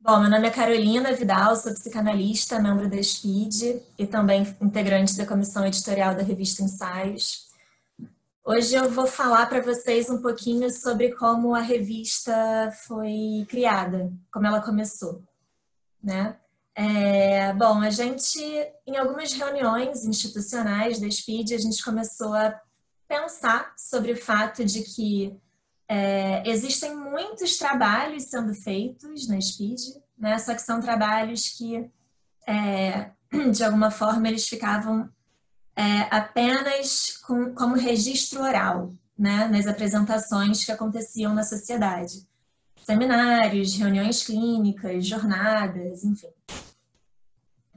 Bom, meu nome é Carolina Vidal, sou psicanalista, membro da SPID e também integrante da comissão editorial da revista Ensaios. Hoje eu vou falar para vocês um pouquinho sobre como a revista foi criada, como ela começou, né? Bom, a gente, em algumas reuniões institucionais da SPID, a gente começou a pensar sobre o fato de que existem muitos trabalhos sendo feitos na SPID, né? Só que são trabalhos que, de alguma forma, eles ficavam apenas como registro oral, né? Nas apresentações que aconteciam na sociedade. Seminários, reuniões clínicas, jornadas, enfim.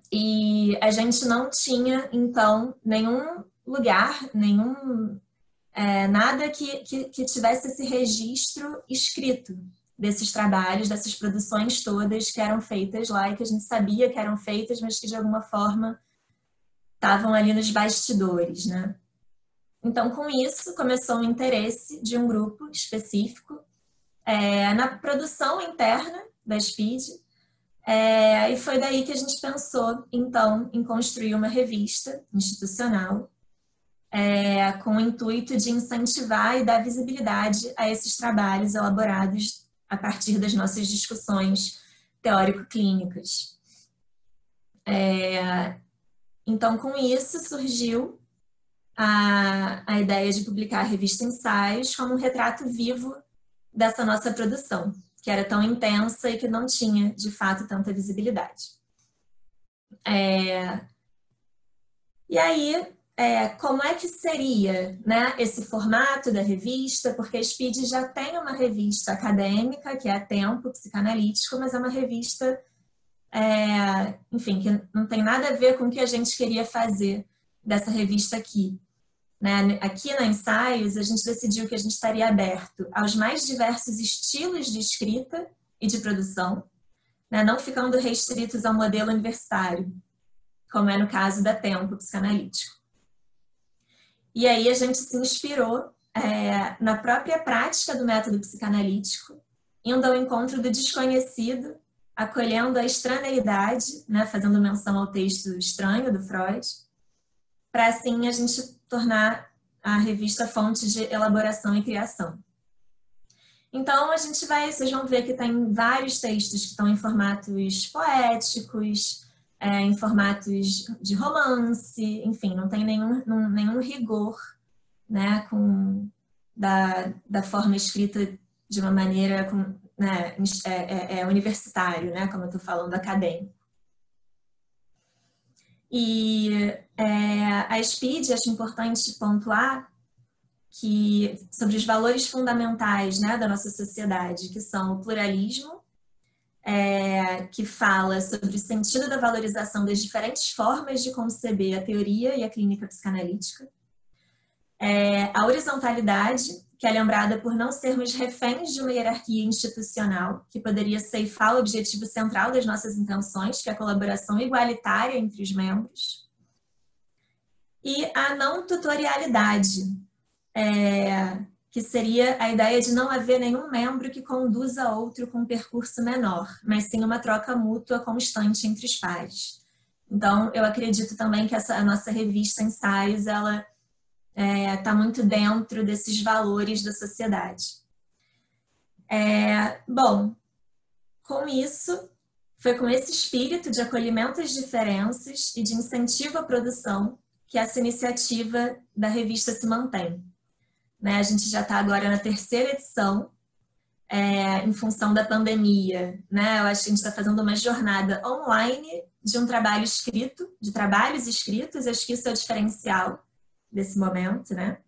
E a gente não tinha, então, nenhum lugar, nada que tivesse esse registro escrito desses trabalhos, dessas produções todas que eram feitas lá e que a gente sabia que eram feitas, mas que de alguma forma estavam ali nos bastidores, né? Então, com isso, começou o interesse de um grupo específico na produção interna da SPID, e foi daí que a gente pensou, então, em construir uma revista institucional com o intuito de incentivar e dar visibilidade a esses trabalhos elaborados a partir das nossas discussões teórico-clínicas. Então, com isso, surgiu a ideia de publicar a revista Ensaios como um retrato vivo dessa nossa produção, que era tão intensa e que não tinha, de fato, tanta visibilidade. E aí, como é que seria, né, esse formato da revista? Porque a SPID já tem uma revista acadêmica, que é a Tempo Psicanalítico, mas é uma revista, enfim, que não tem nada a ver com o que a gente queria fazer dessa revista aqui. Né? Aqui na Ensaios, a gente decidiu que a gente estaria aberto aos mais diversos estilos de escrita e de produção, né? Não ficando restritos ao modelo universitário, como é no caso da Tempo Psicanalítico. E aí a gente se inspirou na própria prática do método psicanalítico, indo ao encontro do desconhecido, acolhendo a extraneidade, né, fazendo menção ao texto estranho do Freud, para assim a gente tornar a revista fonte de elaboração e criação. Então a gente vocês vão ver que tem vários textos que estão em formatos poéticos, em formatos de romance, enfim, não tem nenhum rigor, né, da forma escrita de uma maneira né, universitário, né, como eu estou falando, acadêmico. E a SPID, acho importante pontuar que sobre os valores fundamentais, né, da nossa sociedade, que são o pluralismo, que fala sobre o sentido da valorização das diferentes formas de conceber a teoria e a clínica psicanalítica. A horizontalidade, que é lembrada por não sermos reféns de uma hierarquia institucional, que poderia ceifar o objetivo central das nossas intenções, que é a colaboração igualitária entre os membros. E a não tutorialidade, que seria a ideia de não haver nenhum membro que conduza outro com um percurso menor, mas sim uma troca mútua constante entre os pares. Então, eu acredito também que a nossa revista Ensaios, ela está muito dentro desses valores da sociedade. Bom, com isso, foi com esse espírito de acolhimento às diferenças e de incentivo à produção que essa iniciativa da revista se mantém. Né? A gente já está agora na 3ª edição, em função da pandemia. Né? Eu acho que a gente está fazendo uma jornada online de um trabalho escrito, de trabalhos escritos, acho que isso é o diferencial desse momento, né?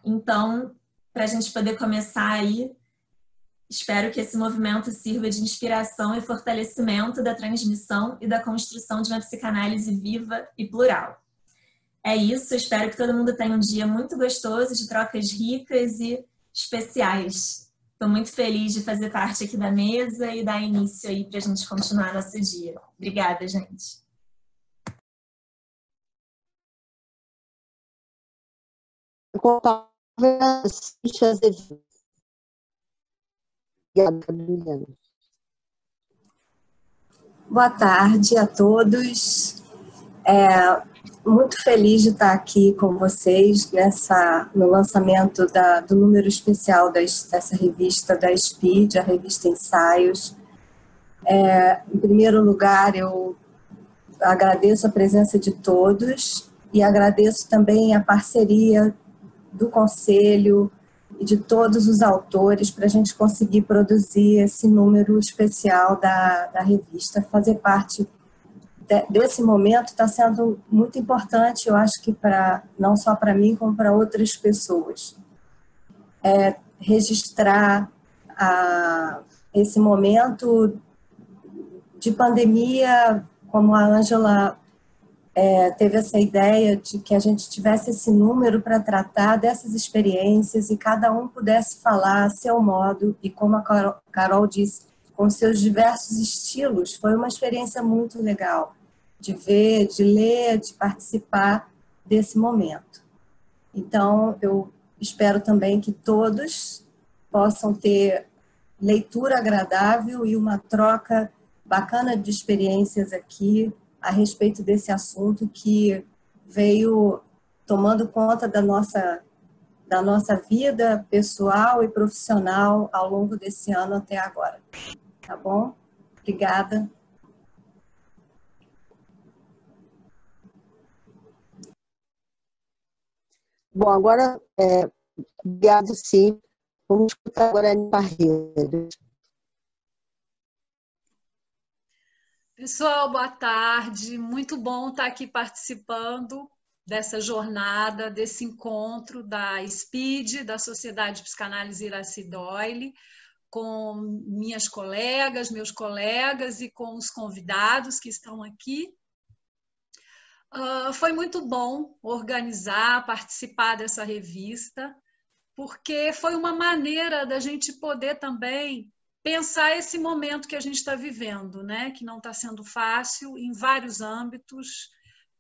Então, para a gente poder começar aí, espero que esse movimento sirva de inspiração e fortalecimento da transmissão e da construção de uma psicanálise viva e plural. É isso, espero que todo mundo tenha um dia muito gostoso, de trocas ricas e especiais. Estou muito feliz de fazer parte aqui da mesa e dar início aí para a gente continuar nosso dia. Obrigada, gente. Obrigada, Juliana. Boa tarde a todos. Muito feliz de estar aqui com vocês no lançamento do número especial dessa revista da SPID, a revista Ensaios. Em primeiro lugar, eu agradeço a presença de todos e agradeço também a parceria do Conselho e de todos os autores para a gente conseguir produzir esse número especial da revista. Fazer parte desse momento está sendo muito importante, eu acho que não só para mim, como para outras pessoas. Registrar esse momento de pandemia, como a Ângela teve essa ideia de que a gente tivesse esse número para tratar dessas experiências e cada um pudesse falar a seu modo e, como a Carol disse, com seus diversos estilos. Foi uma experiência muito legal de ver, de ler, de participar desse momento. Então, eu espero também que todos possam ter leitura agradável e uma troca bacana de experiências aqui a respeito desse assunto que veio tomando conta da nossa vida pessoal e profissional ao longo desse ano até agora. Tá bom? Obrigada. Bom, agora, obrigado, sim. Vamos escutar agora a Anny Barreiro. Pessoal, boa tarde. Muito bom estar aqui participando dessa jornada, desse encontro da SPID, da Sociedade de Psicanálise Iracy Doyle, com minhas colegas, meus colegas e com os convidados que estão aqui. Foi muito bom organizar, participar dessa revista, porque foi uma maneira da gente poder também pensar esse momento que a gente está vivendo, né? Que não está sendo fácil em vários âmbitos.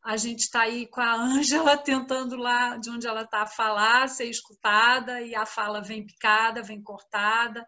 A gente está aí com a Ângela tentando lá de onde ela está falar, ser escutada, e a fala vem picada, vem cortada.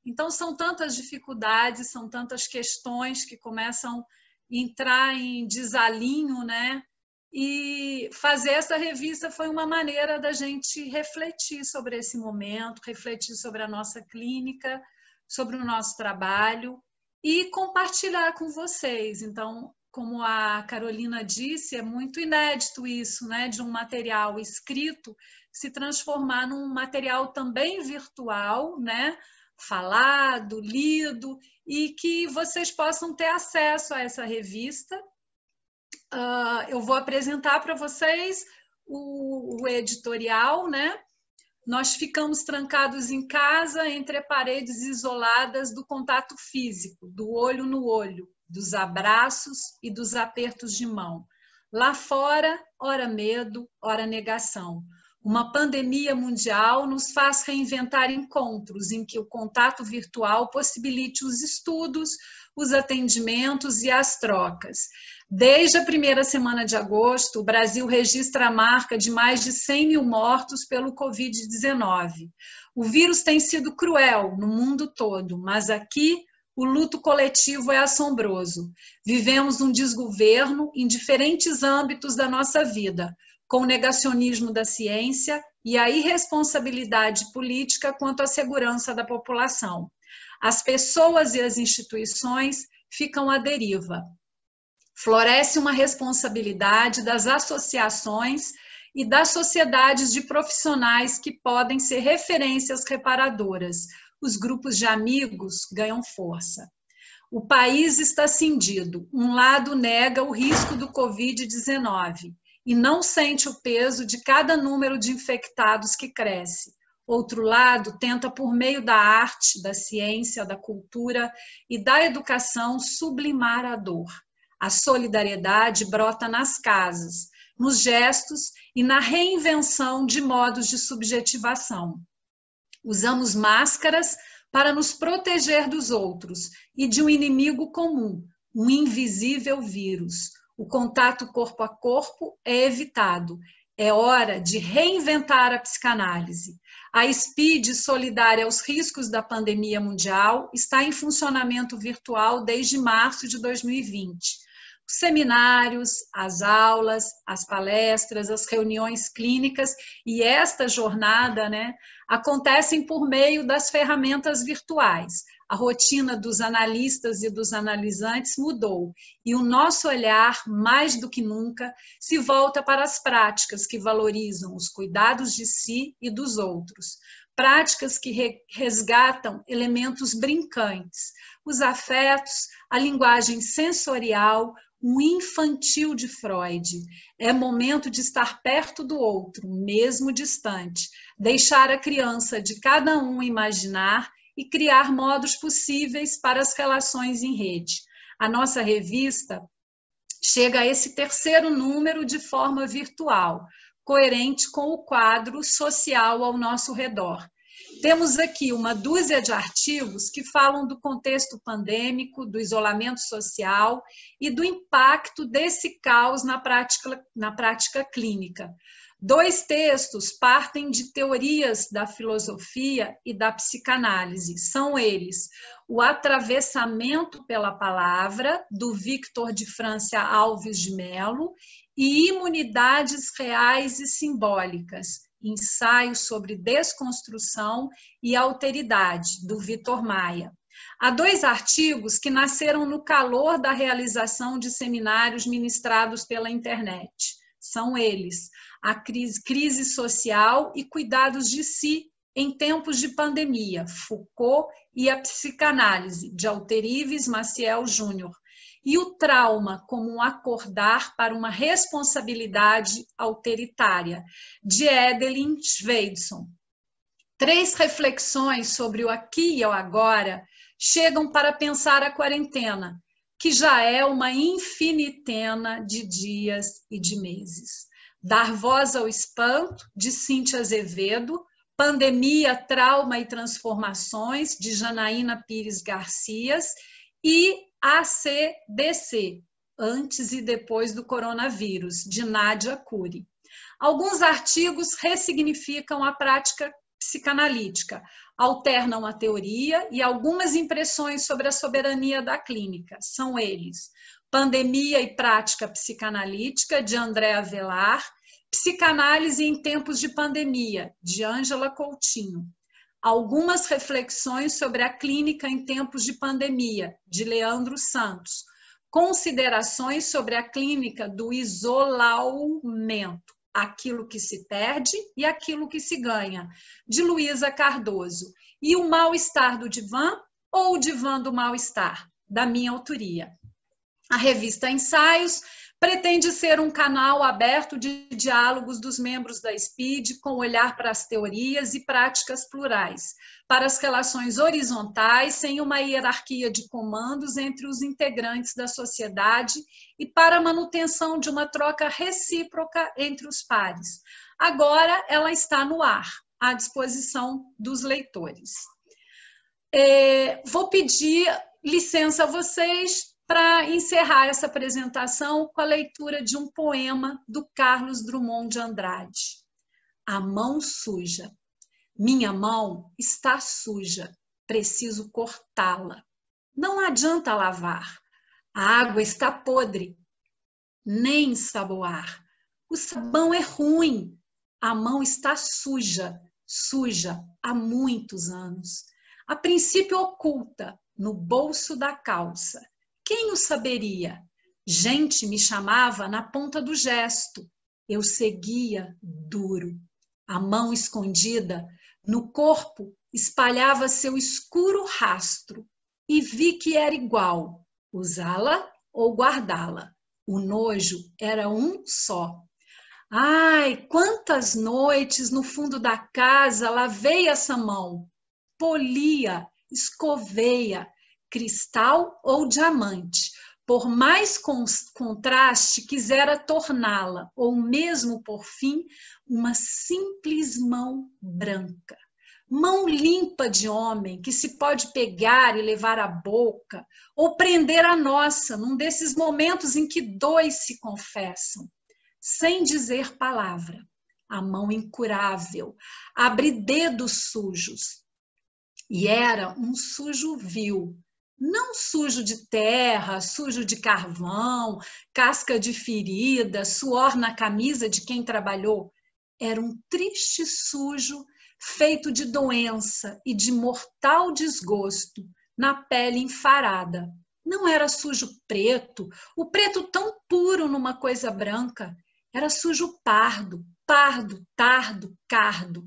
Então, são tantas dificuldades, são tantas questões que começam a entrar em desalinho, né? E fazer essa revista foi uma maneira da gente refletir sobre esse momento, refletir sobre a nossa clínica, sobre o nosso trabalho e compartilhar com vocês. Então, como a Carolina disse, é muito inédito isso, né? De um material escrito se transformar num material também virtual, né? Falado, lido, e que vocês possam ter acesso a essa revista. Eu vou apresentar para vocês o editorial, né? Nós ficamos trancados em casa, entre paredes isoladas do contato físico, do olho no olho, dos abraços e dos apertos de mão. Lá fora, ora medo, ora negação. Uma pandemia mundial nos faz reinventar encontros em que o contato virtual possibilite os estudos, os atendimentos e as trocas. Desde a primeira semana de agosto, o Brasil registra a marca de mais de 100 mil mortos pelo Covid-19. O vírus tem sido cruel no mundo todo, mas aqui o luto coletivo é assombroso. Vivemos um desgoverno em diferentes âmbitos da nossa vida, com o negacionismo da ciência e a irresponsabilidade política quanto à segurança da população. As pessoas e as instituições ficam à deriva. Floresce uma responsabilidade das associações e das sociedades de profissionais que podem ser referências reparadoras. Os grupos de amigos ganham força. O país está cindido. Um lado nega o risco do Covid-19 e não sente o peso de cada número de infectados que cresce. Outro lado tenta, por meio da arte, da ciência, da cultura e da educação, sublimar a dor. A solidariedade brota nas casas, nos gestos e na reinvenção de modos de subjetivação. Usamos máscaras para nos proteger dos outros e de um inimigo comum, um invisível vírus. O contato corpo a corpo é evitado. É hora de reinventar a psicanálise. A SPID, solidária aos riscos da pandemia mundial, está em funcionamento virtual desde março de 2020. Os seminários, as aulas, as palestras, as reuniões clínicas e esta jornada, né, acontecem por meio das ferramentas virtuais. A rotina dos analistas e dos analisantes mudou e o nosso olhar, mais do que nunca, se volta para as práticas que valorizam os cuidados de si e dos outros. Práticas que resgatam elementos brincantes, os afetos, a linguagem sensorial, o infantil de Freud. É momento de estar perto do outro, mesmo distante, deixar a criança de cada um imaginar e criar modos possíveis para as relações em rede. A nossa revista chega a esse terceiro número de forma virtual, coerente com o quadro social ao nosso redor. Temos aqui uma dúzia de artigos que falam do contexto pandêmico, do isolamento social e do impacto desse caos na prática clínica. 2 textos partem de teorias da filosofia e da psicanálise. São eles O Atravessamento pela Palavra, do Victor de Francia Alves de Mello, e Imunidades Reais e Simbólicas, Ensaio sobre Desconstrução e Alteridade, do Vitor Maia. Há 2 artigos que nasceram no calor da realização de seminários ministrados pela internet. São eles: A Crise Social e Cuidados de Si em Tempos de Pandemia, Foucault e a Psicanálise, de Alterives Maciel Júnior, e O Trauma como um Acordar para uma Responsabilidade Alteritária, de Edelyn Schweidson. 3 reflexões sobre o aqui e o agora chegam para pensar a quarentena, que já é uma infinitena de dias e de meses. Dar Voz ao Espanto, de Cíntia Azevedo, Pandemia, Trauma e Transformações, de Janaína Pires Garcias, e ACDC, Antes e Depois do Coronavírus, de Nádia Cury. Alguns artigos ressignificam a prática psicanalítica, alternam a teoria e algumas impressões sobre a soberania da clínica. São eles: Pandemia e Prática Psicanalítica, de André Avelar, Psicanálise em Tempos de Pandemia, de Ângela Coutinho. Algumas reflexões sobre a clínica em tempos de pandemia, de Leandro Santos. Considerações sobre a clínica do isolamento, Aquilo que se perde e aquilo que se ganha, de Luísa Cardoso. E O Mal-Estar do Divã ou O Divã do Mal-Estar, da minha autoria. A revista Ensaios pretende ser um canal aberto de diálogos dos membros da SPID com olhar para as teorias e práticas plurais, para as relações horizontais sem uma hierarquia de comandos entre os integrantes da sociedade e para a manutenção de uma troca recíproca entre os pares. Agora ela está no ar, à disposição dos leitores. Vou pedir licença a vocês para encerrar essa apresentação com a leitura de um poema do Carlos Drummond de Andrade. A mão suja. Minha mão está suja, preciso cortá-la. Não adianta lavar. A água está podre, nem saboar. O sabão é ruim. A mão está suja, suja há muitos anos. A princípio oculta, no bolso da calça. Quem o saberia? Gente me chamava na ponta do gesto. Eu seguia duro. A mão escondida, no corpo, espalhava seu escuro rastro. E vi que era igual, usá-la ou guardá-la. O nojo era um só. Ai, quantas noites no fundo da casa lavei essa mão. Polia, escoveia, cristal ou diamante, por mais contraste quisera torná-la, ou mesmo, por fim, uma simples mão branca. Mão limpa de homem que se pode pegar e levar à boca, ou prender a nossa, num desses momentos em que 2 se confessam, sem dizer palavra. a mão incurável, abre dedos sujos. E era um sujo vil, não sujo de terra, sujo de carvão, casca de ferida, suor na camisa de quem trabalhou. Era um triste sujo feito de doença e de mortal desgosto na pele enfarada. Não era sujo preto, o preto tão puro numa coisa branca. Era sujo pardo, pardo, tardo, cardo.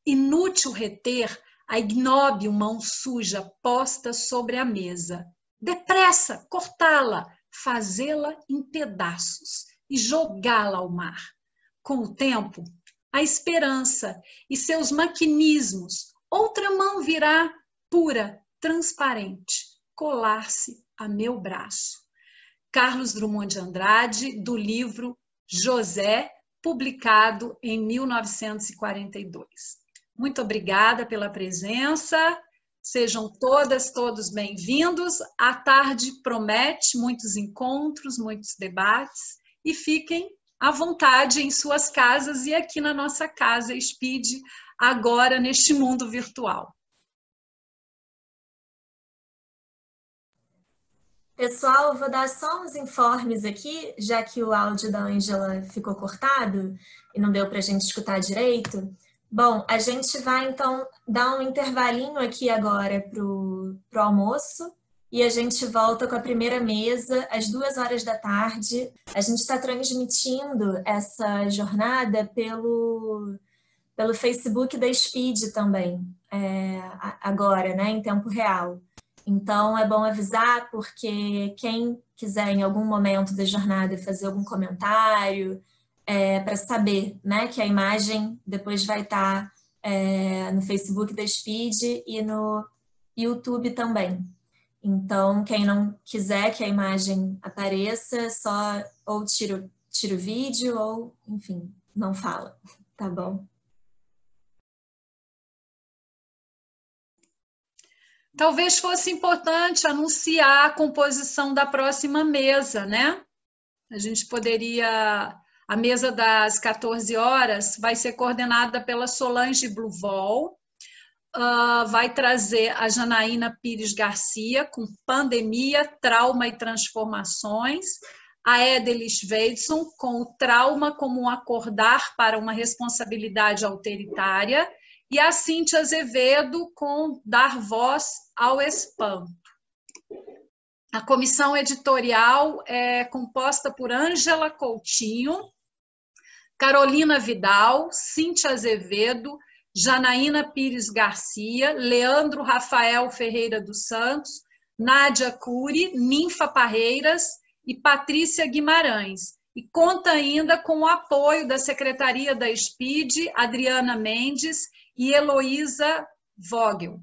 Inútil reter a ignóbil mão suja posta sobre a mesa. Depressa, cortá-la, fazê-la em pedaços e jogá-la ao mar. Com o tempo, a esperança e seus maquinismos, outra mão virá pura, transparente, colar-se a meu braço. Carlos Drummond de Andrade, do livro José, publicado em 1942. Muito obrigada pela presença. Sejam todas, todos bem-vindos. A tarde promete muitos encontros, muitos debates e fiquem à vontade em suas casas e aqui na nossa casa SPID, agora neste mundo virtual. Pessoal, vou dar só uns informes aqui, já que o áudio da Ângela ficou cortado e não deu para a gente escutar direito. Bom, a gente vai então dar um intervalinho aqui agora para o almoço e a gente volta com a primeira mesa às 14h. A gente está transmitindo essa jornada pelo Facebook da SPID também, agora, né, em tempo real. Então, é bom avisar, porque quem quiser em algum momento da jornada fazer algum comentário, para saber, né, que a imagem depois vai estar no Facebook da SPID e no YouTube também. Então, quem não quiser que a imagem apareça, só ou tira o vídeo ou, enfim, não fala, tá bom? Talvez fosse importante anunciar a composição da próxima mesa, né? A gente poderia... A mesa das 14h vai ser coordenada pela Solange Bluevol, vai trazer a Janaína Pires Garcia, com pandemia, trauma e transformações, a Edelis Weidson, com o trauma como um acordar para uma responsabilidade autoritária, e a Cíntia Azevedo, com dar voz ao espanto. A comissão editorial é composta por Ângela Coutinho, Carolina Vidal, Cíntia Azevedo, Janaína Pires Garcia, Leandro Rafael Ferreira dos Santos, Nádia Cury, Ninfa Parreiras e Patrícia Guimarães. E conta ainda com o apoio da Secretaria da SPID, Adriana Mendes e Heloísa Vogel.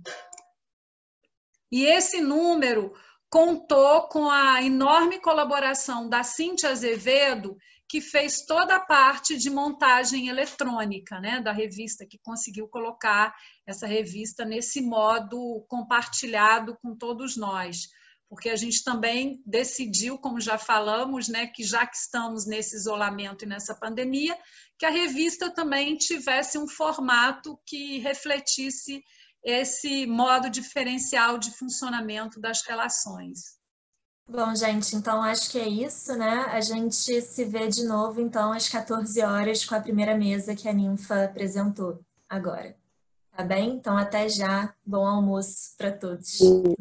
E esse número contou com a enorme colaboração da Cíntia Azevedo, que fez toda a parte de montagem eletrônica, né, da revista, que conseguiu colocar essa revista nesse modo compartilhado com todos nós. Porque a gente também decidiu, como já falamos, né, que já que estamos nesse isolamento e nessa pandemia, que a revista também tivesse um formato que refletisse esse modo diferencial de funcionamento das relações. Bom, gente, então acho que é isso, né? A gente se vê de novo, então, às 14h com a primeira mesa que a Ninfa apresentou agora. Tá bem? Então, até já. Bom almoço para todos. Sim.